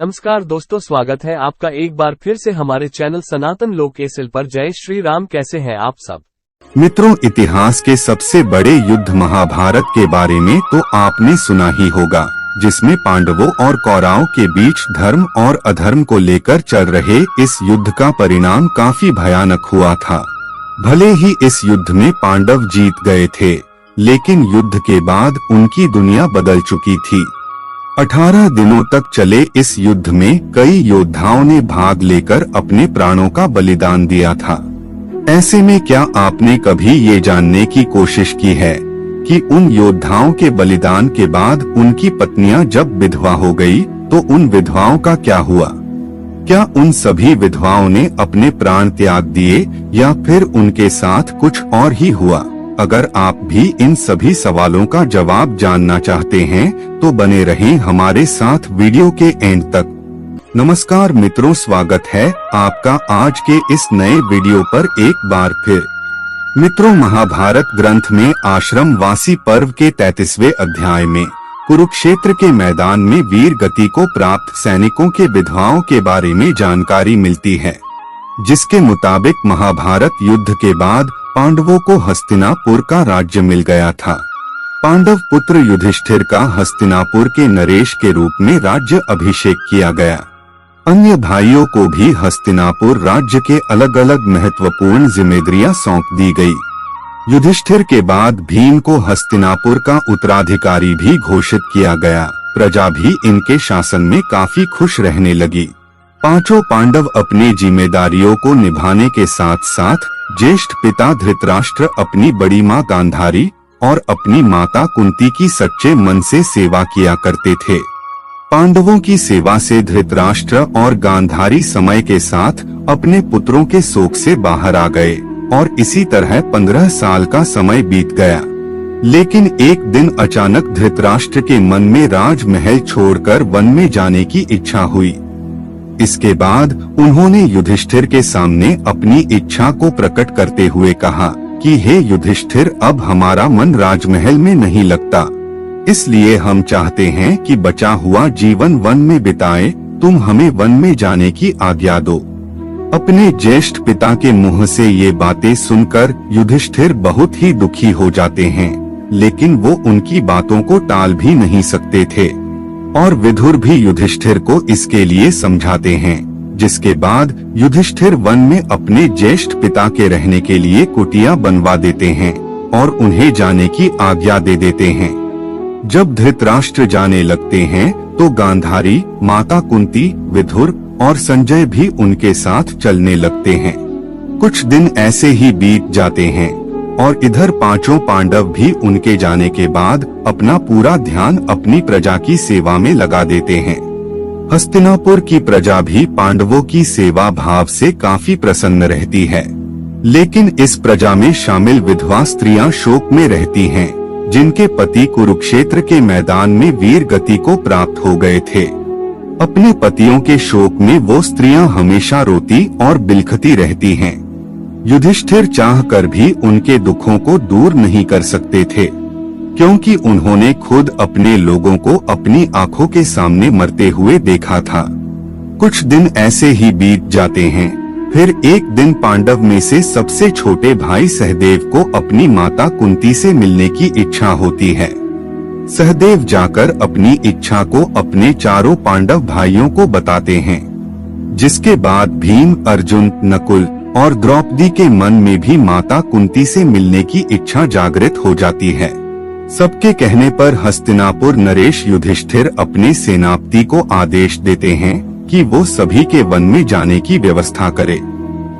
नमस्कार दोस्तों, स्वागत है आपका एक बार फिर से हमारे चैनल सनातन लोक एसएल पर। जय श्री राम। कैसे हैं आप सब मित्रों, इतिहास के सबसे बड़े युद्ध महाभारत के बारे में तो आपने सुना ही होगा, जिसमें पांडवों और कौरवों के बीच धर्म और अधर्म को लेकर चल रहे इस युद्ध का परिणाम काफी भयानक हुआ था। भले ही इस युद्ध में पांडव जीत गए थे, लेकिन युद्ध के बाद उनकी दुनिया बदल चुकी थी। 18 दिनों तक चले इस युद्ध में कई योद्धाओं ने भाग लेकर अपने प्राणों का बलिदान दिया था। ऐसे में क्या आपने कभी ये जानने की कोशिश की है कि उन योद्धाओं के बलिदान के बाद उनकी पत्नियां जब विधवा हो गई तो उन विधवाओं का क्या हुआ? क्या उन सभी विधवाओं ने अपने प्राण त्याग दिए या फिर उनके साथ कुछ और ही हुआ? अगर आप भी इन सभी सवालों का जवाब जानना चाहते हैं तो बने रहें हमारे साथ वीडियो के एंड तक। नमस्कार मित्रों, स्वागत है आपका आज के इस नए वीडियो पर एक बार फिर। मित्रों, महाभारत ग्रंथ में आश्रम वासी पर्व के 33वें अध्याय में कुरुक्षेत्र के मैदान में वीर गति को प्राप्त सैनिकों के विधवाओं के बारे में जानकारी मिलती है, जिसके मुताबिक महाभारत युद्ध के बाद पांडवों को हस्तिनापुर का राज्य मिल गया था। पांडव पुत्र युधिष्ठिर का हस्तिनापुर के नरेश के रूप में राज्य अभिषेक किया गया। अन्य भाइयों को भी हस्तिनापुर राज्य के अलग अलग महत्वपूर्ण जिम्मेदारियां सौंप दी गई। युधिष्ठिर के बाद भीम को हस्तिनापुर का उत्तराधिकारी भी घोषित किया गया। प्रजा भी इनके शासन में काफी खुश रहने लगी। पांचों पांडव अपनी जिम्मेदारियों को निभाने के साथ साथ ज्येष्ठ पिता धृतराष्ट्र, अपनी बड़ी मां गांधारी और अपनी माता कुंती की सच्चे मन से सेवा किया करते थे। पांडवों की सेवा से धृतराष्ट्र और गांधारी समय के साथ अपने पुत्रों के शोक से बाहर आ गए और इसी तरह 15 साल का समय बीत गया। लेकिन एक दिन अचानक धृतराष्ट्र के मन में राजमहल छोड़कर वन में जाने की इच्छा हुई। इसके बाद उन्होंने युधिष्ठिर के सामने अपनी इच्छा को प्रकट करते हुए कहा कि हे युधिष्ठिर, अब हमारा मन राजमहल में नहीं लगता, इसलिए हम चाहते हैं कि बचा हुआ जीवन वन में बिताएं। तुम हमें वन में जाने की आज्ञा दो। अपने ज्येष्ठ पिता के मुंह से ये बातें सुनकर युधिष्ठिर बहुत ही दुखी हो जाते हैं, लेकिन वो उनकी बातों को टाल भी नहीं सकते थे और विदुर भी युधिष्ठिर को इसके लिए समझाते हैं। जिसके बाद युधिष्ठिर वन में अपने ज्येष्ठ पिता के रहने के लिए कुटिया बनवा देते हैं और उन्हें जाने की आज्ञा दे देते हैं। जब धृतराष्ट्र जाने लगते हैं तो गांधारी, माता कुंती, विदुर और संजय भी उनके साथ चलने लगते हैं। कुछ दिन ऐसे ही बीत जाते हैं और इधर पांचों पांडव भी उनके जाने के बाद अपना पूरा ध्यान अपनी प्रजा की सेवा में लगा देते हैं। हस्तिनापुर की प्रजा भी पांडवों की सेवा भाव से काफी प्रसन्न रहती है, लेकिन इस प्रजा में शामिल विधवा स्त्रियां शोक में रहती हैं, जिनके पति कुरुक्षेत्र के मैदान में वीर गति को प्राप्त हो गए थे। अपने पतियों के शोक में वो स्त्रियां हमेशा रोती और बिलखती रहती हैं। युधिष्ठिर चाहकर भी उनके दुखों को दूर नहीं कर सकते थे, क्योंकि उन्होंने खुद अपने लोगों को अपनी आंखों के सामने मरते हुए देखा था। कुछ दिन ऐसे ही बीत जाते हैं। फिर एक दिन पांडव में से सबसे छोटे भाई सहदेव को अपनी माता कुंती से मिलने की इच्छा होती है। सहदेव जाकर अपनी इच्छा को अपने चारों पांडव भाइयों को बताते हैं, जिसके बाद भीम, अर्जुन, नकुल और द्रौपदी के मन में भी माता कुंती से मिलने की इच्छा जागृत हो जाती है। सबके कहने पर हस्तिनापुर नरेश युधिष्ठिर अपने सेनापति को आदेश देते हैं कि वो सभी के वन में जाने की व्यवस्था करे।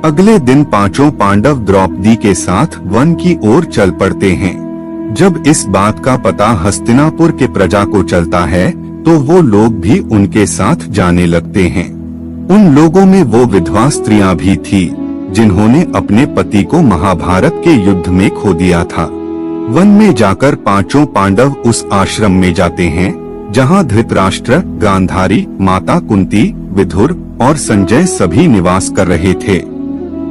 अगले दिन पांचों पांडव द्रौपदी के साथ वन की ओर चल पड़ते हैं। जब इस बात का पता हस्तिनापुर के प्रजा को चलता है तो वो लोग भी उनके साथ जाने लगते हैं। उन लोगों में वो विधवा स्त्रियां भी थी जिन्होंने अपने पति को महाभारत के युद्ध में खो दिया था। वन में जाकर पांचों पांडव उस आश्रम में जाते हैं जहां धृतराष्ट्र, गांधारी, माता कुंती, विदुर और संजय सभी निवास कर रहे थे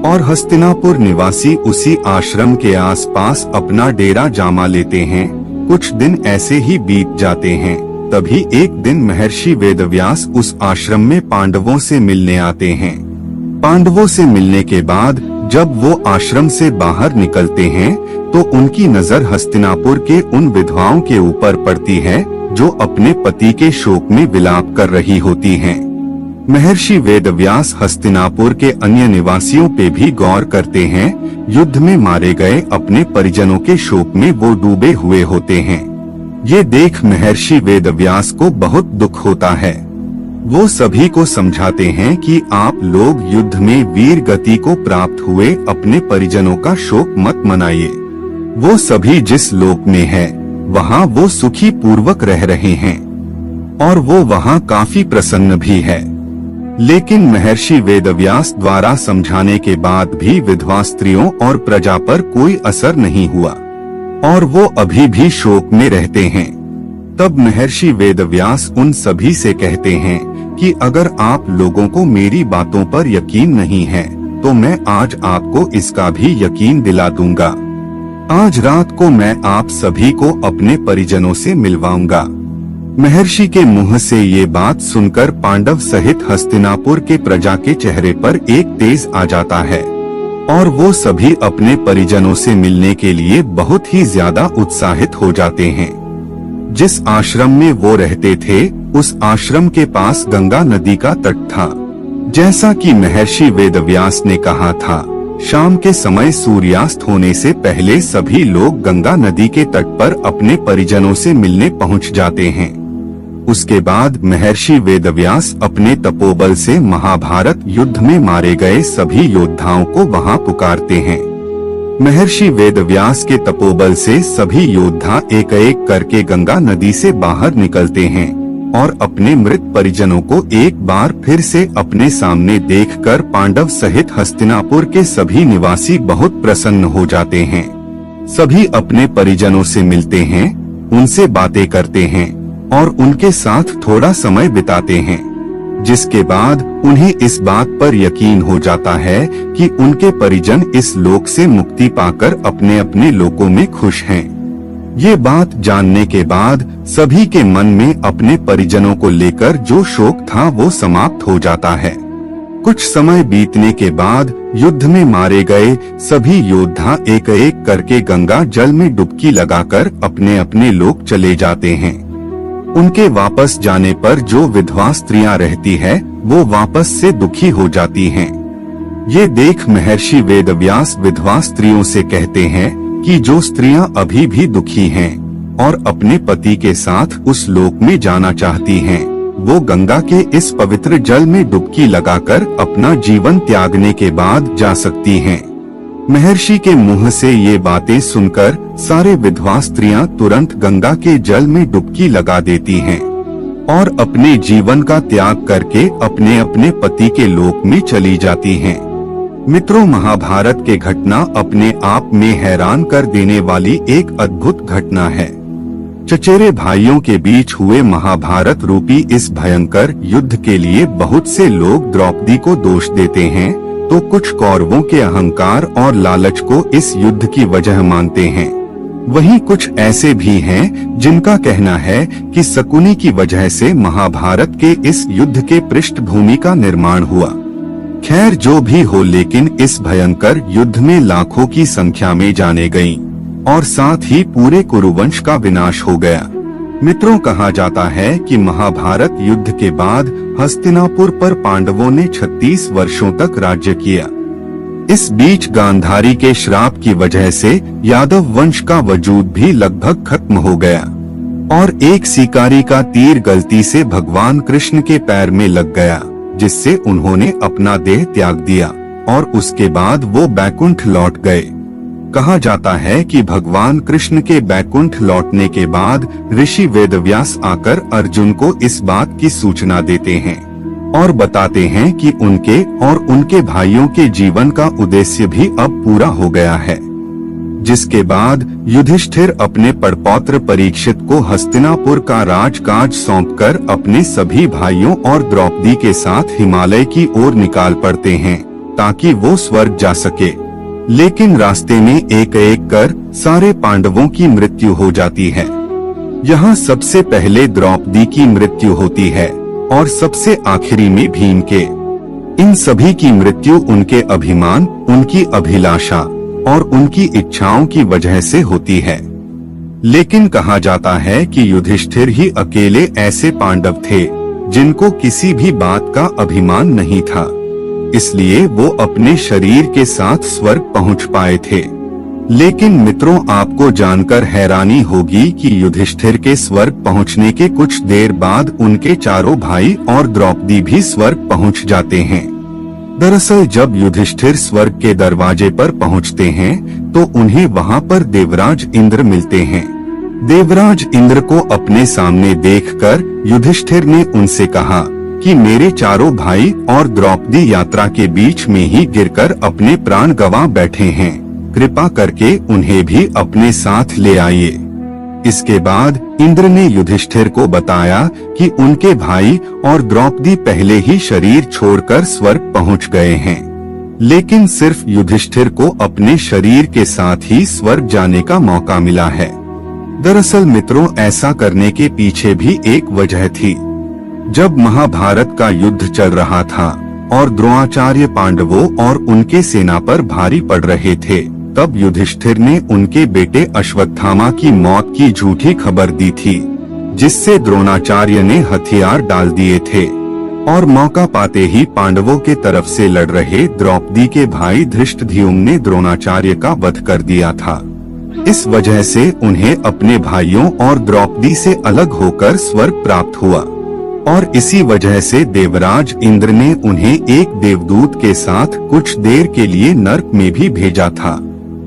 और हस्तिनापुर निवासी उसी आश्रम के आसपास अपना डेरा जमा लेते हैं। कुछ दिन ऐसे ही बीत जाते हैं। तभी एक दिन महर्षि वेदव्यास उस आश्रम में पांडवों से मिलने आते हैं। पांडवों से मिलने के बाद जब वो आश्रम से बाहर निकलते हैं तो उनकी नजर हस्तिनापुर के उन विधवाओं के ऊपर पड़ती है जो अपने पति के शोक में विलाप कर रही होती हैं। महर्षि वेदव्यास हस्तिनापुर के अन्य निवासियों पे भी गौर करते हैं। युद्ध में मारे गए अपने परिजनों के शोक में वो डूबे हुए होते हैं। ये देख महर्षि वेदव्यास को बहुत दुख होता है। वो सभी को समझाते हैं कि आप लोग युद्ध में वीर गति को प्राप्त हुए अपने परिजनों का शोक मत मनाइए। वो सभी जिस लोक में है वहाँ वो सुखी पूर्वक रह रहे हैं और वो वहाँ काफी प्रसन्न भी है। लेकिन महर्षि वेदव्यास द्वारा समझाने के बाद भी विधवा स्त्रियों और प्रजा पर कोई असर नहीं हुआ और वो अभी भी शोक में रहते हैं। तब महर्षि वेदव्यास उन सभी से कहते हैं कि अगर आप लोगों को मेरी बातों पर यकीन नहीं है तो मैं आज आपको इसका भी यकीन दिला दूंगा। आज रात को मैं आप सभी को अपने परिजनों से मिलवाऊंगा। महर्षि के मुंह से ये बात सुनकर पांडव सहित हस्तिनापुर के प्रजा के चेहरे पर एक तेज आ जाता है और वो सभी अपने परिजनों से मिलने के लिए बहुत ही ज्यादा उत्साहित हो जाते हैं। जिस आश्रम में वो रहते थे उस आश्रम के पास गंगा नदी का तट था। जैसा कि महर्षि वेदव्यास ने कहा था, शाम के समय सूर्यास्त होने से पहले सभी लोग गंगा नदी के तट पर अपने परिजनों से मिलने पहुंच जाते हैं। उसके बाद महर्षि वेदव्यास अपने तपोबल से महाभारत युद्ध में मारे गए सभी योद्धाओं को वहां पुकारते हैं। महर्षि वेदव्यास के तपोबल से सभी योद्धा एक एक करके गंगा नदी से बाहर निकलते हैं और अपने मृत परिजनों को एक बार फिर से अपने सामने देखकर पांडव सहित हस्तिनापुर के सभी निवासी बहुत प्रसन्न हो जाते हैं। सभी अपने परिजनों से मिलते हैं, उनसे बातें करते हैं और उनके साथ थोड़ा समय बिताते हैं, जिसके बाद उन्हें इस बात पर यकीन हो जाता है कि उनके परिजन इस लोक से मुक्ति पाकर अपने अपने लोकों में खुश हैं। ये बात जानने के बाद सभी के मन में अपने परिजनों को लेकर जो शोक था वो समाप्त हो जाता है। कुछ समय बीतने के बाद युद्ध में मारे गए सभी योद्धा एक एक करके गंगा जल में डुबकी लगाकर अपने अपने लोक चले जाते हैं। उनके वापस जाने पर जो विधवा स्त्रियां रहती है वो वापस से दुखी हो जाती हैं। ये देख महर्षि वेदव्यास विधवा स्त्रियों से कहते हैं कि जो स्त्रियां अभी भी दुखी हैं और अपने पति के साथ उस लोक में जाना चाहती हैं, वो गंगा के इस पवित्र जल में डुबकी लगाकर अपना जीवन त्यागने के बाद जा सकती हैं। महर्षि के मुंह से ये बातें सुनकर सारे विधवा स्त्रियां तुरंत गंगा के जल में डुबकी लगा देती हैं और अपने जीवन का त्याग करके अपने अपने पति के लोक में चली जाती हैं। मित्रों, महाभारत के घटना अपने आप में हैरान कर देने वाली एक अद्भुत घटना है। चचेरे भाइयों के बीच हुए महाभारत रूपी इस भयंकर युद्ध के लिए बहुत से लोग द्रौपदी को दोष देते हैं, तो कुछ कौरवों के अहंकार और लालच को इस युद्ध की वजह मानते हैं। वहीं कुछ ऐसे भी हैं जिनका कहना है कि शकुनी की वजह से महाभारत के इस युद्ध के पृष्ठभूमि का निर्माण हुआ। खैर जो भी हो, लेकिन इस भयंकर युद्ध में लाखों की संख्या में जाने गईं और साथ ही पूरे कुरुवंश का विनाश हो गया। मित्रों, कहा जाता है कि महाभारत युद्ध के बाद हस्तिनापुर पर पांडवों ने 36 वर्षों तक राज्य किया। इस बीच गांधारी के श्राप की वजह से यादव वंश का वजूद भी लगभग खत्म हो गया और एक शिकारी का तीर गलती से भगवान कृष्ण के पैर में लग गया, जिससे उन्होंने अपना देह त्याग दिया और उसके बाद वो बैकुंठ लौट गए। कहा जाता है कि भगवान कृष्ण के बैकुंठ लौटने के बाद ऋषि वेदव्यास आकर अर्जुन को इस बात की सूचना देते हैं और बताते हैं कि उनके और उनके भाइयों के जीवन का उद्देश्य भी अब पूरा हो गया है। जिसके बाद युधिष्ठिर अपने पड़पौत्र परीक्षित को हस्तिनापुर का राजकाज सौंपकर अपने सभी भाइयों और द्रौपदी के साथ हिमालय की ओर निकाल पड़ते हैं ताकि वो स्वर्ग जा सके। लेकिन रास्ते में एक एक कर सारे पांडवों की मृत्यु हो जाती है। यहाँ सबसे पहले द्रौपदी की मृत्यु होती है और सबसे आखिरी में भीम के। इन सभी की मृत्यु उनके अभिमान, उनकी अभिलाषा और उनकी इच्छाओं की वजह से होती है। लेकिन कहा जाता है कि युधिष्ठिर ही अकेले ऐसे पांडव थे जिनको किसी भी बात का अभिमान नहीं था, इसलिए वो अपने शरीर के साथ स्वर्ग पहुंच पाए थे। लेकिन मित्रों, आपको जानकर हैरानी होगी कि युधिष्ठिर के स्वर्ग पहुंचने के कुछ देर बाद उनके चारों भाई और द्रौपदी भी स्वर्ग पहुंच जाते हैं। दरअसल जब युधिष्ठिर स्वर्ग के दरवाजे पर पहुंचते हैं तो उन्हें वहां पर देवराज इंद्र मिलते हैं। देवराज इंद्र को अपने सामने देखकर युधिष्ठिर ने उनसे कहा कि मेरे चारों भाई और द्रौपदी यात्रा के बीच में ही गिरकर अपने प्राण गंवा बैठे हैं, कृपा करके उन्हें भी अपने साथ ले आइए। इसके बाद इंद्र ने युधिष्ठिर को बताया कि उनके भाई और द्रौपदी पहले ही शरीर छोड़कर स्वर्ग पहुंच गए हैं, लेकिन सिर्फ युधिष्ठिर को अपने शरीर के साथ ही स्वर्ग जाने का मौका मिला है। दरअसल मित्रों, ऐसा करने के पीछे भी एक वजह थी। जब महाभारत का युद्ध चल रहा था और द्रोणाचार्य पांडवों और उनके सेना पर भारी पड़ रहे थे, तब युधिष्ठिर ने उनके बेटे अश्वत्थामा की मौत की झूठी खबर दी थी, जिससे द्रोणाचार्य ने हथियार डाल दिए थे और मौका पाते ही पांडवों के तरफ से लड़ रहे द्रौपदी के भाई धृष्टद्युम्न ने द्रोणाचार्य का वध कर दिया था। इस वजह से उन्हें अपने भाइयों और द्रौपदी से अलग होकर स्वर्ग प्राप्त हुआ और इसी वजह से देवराज इंद्र ने उन्हें एक देवदूत के साथ कुछ देर के लिए नर्क में भी भेजा था,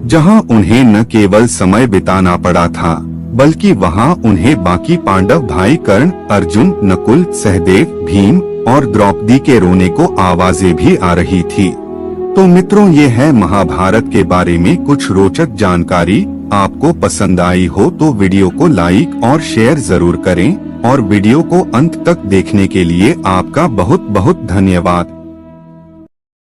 जहां उन्हें न केवल समय बिताना पड़ा था बल्कि वहां उन्हें बाकी पांडव भाई कर्ण, अर्जुन, नकुल, सहदेव, भीम और द्रौपदी के रोने को आवाजें भी आ रही थी। तो मित्रों, ये है महाभारत के बारे में कुछ रोचक जानकारी। आपको पसंद आई हो तो वीडियो को लाइक और शेयर जरूर करें और वीडियो को अंत तक देखने के लिए आपका बहुत बहुत धन्यवाद।